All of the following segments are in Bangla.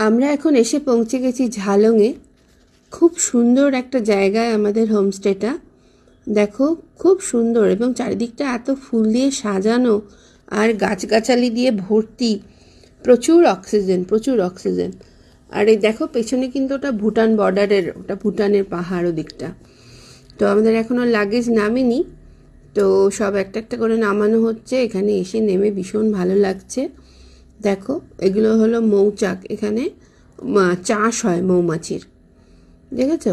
আমরা এখন এসে পৌঁছে গেছি ঝালংয়ে। খুব সুন্দর একটা জায়গায় আমাদের হোমস্টেটা। দেখো খুব সুন্দর, এবং চারিদিকটা এত ফুল দিয়ে সাজানো আর গাছগাছালি দিয়ে ভর্তি। প্রচুর অক্সিজেন। আর এই দেখো পেছনে কিন্তু ওটা ভুটান বর্ডারের, ওটা ভুটানের পাহাড় ওদিকটা। তো আমাদের এখনও লাগেজ নামেনি, তো সব একটা একটা করে নামানো হচ্ছে। এখানে এসে নেমে ভীষণ ভালো লাগছে। দেখো এগুলো হলো মৌচাক, এখানে চাষ হয় মৌমাছির। দেখেছ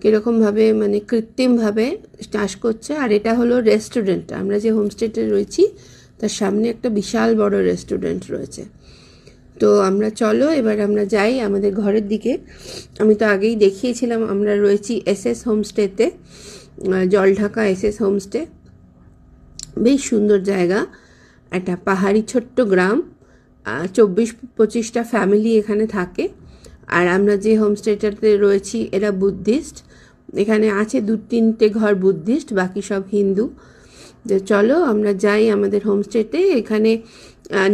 কীরকমভাবে, মানে কৃত্রিমভাবে চাষ করছে। আর এটা হলো রেস্টুরেন্ট, আমরা যে হোমস্টেতে রয়েছি তার সামনে একটা বিশাল বড় রেস্টুরেন্ট রয়েছে। তো আমরা চলো এবার আমরা যাই আমাদের ঘরের দিকে। আমি তো আগেই দেখিয়েছিলাম আমরা রয়েছি এসএস হোমস্টেতে, জলঢাকা এসএস হোমস্টে। বেশ সুন্দর জায়গা, একটা পাহাড়ি ছোট্ট গ্রাম। 24-25টা ফ্যামিলি এখানে থাকে। আর আমরা যে হোমস্টেটাতে রয়েছি এরা বুদ্ধিস্ট। এখানে আছে 2-3টে ঘর বুদ্ধিস্ট, বাকি সব হিন্দু। যে চলো আমরা যাই আমাদের হোমস্টেতে। এখানে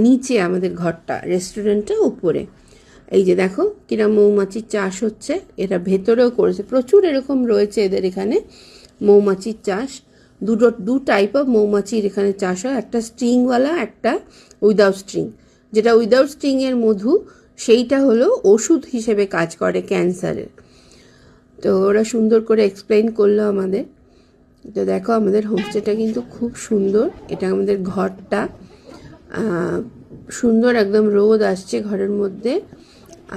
নিচে আমাদের ঘরটা, রেস্টুরেন্টটা উপরে। এই যে দেখো কিরা মৌমাছির চাষ হচ্ছে, এরা ভেতরেও করেছে। প্রচুর এরকম রয়েছে এদের এখানে মৌমাছির চাষ। দু টাইপ অফ মৌমাছির এখানে চাষ হয়, একটা স্ট্রিংওয়ালা, একটা উইদাউট স্ট্রিং। যেটা উইদাউট স্ট্রিংয়ের মধু, সেইটা হলো ওষুধ হিসেবে কাজ করে ক্যান্সারের। তো ওরা সুন্দর করে এক্সপ্লেন করলো আমাদের। তো দেখো আমাদের হোমস্টেটা কিন্তু খুব সুন্দর। এটা আমাদের ঘরটা, সুন্দর একদম রোদ আসছে ঘরের মধ্যে।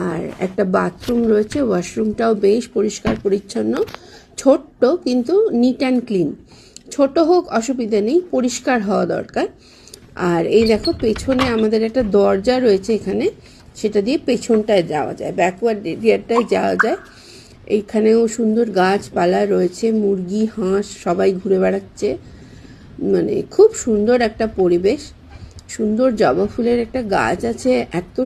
আর একটা বাথরুম রয়েছে, ওয়াশরুমটাও বেশ পরিষ্কার পরিচ্ছন্ন। ছোট্ট কিন্তু নিট অ্যান্ড ক্লিন। ছোট হোক অসুবিধা নেই, পরিষ্কার হওয়া দরকার। আর এই দেখো পেছনে আমাদের একটা দরজা রয়েছে এখানে, সেটা দিয়ে পেছনটায় যাওয়া যায়, ব্যাকওয়ার্ড এরিয়াটায় যাওয়া যায়। এইখানেও সুন্দর গাছপালা রয়েছে, মুরগি হাঁস সবাই ঘুরে বেড়াচ্ছে। মানে খুব সুন্দর একটা পরিবেশ। সুন্দর জবা ফুলের একটা গাছ আছে, এত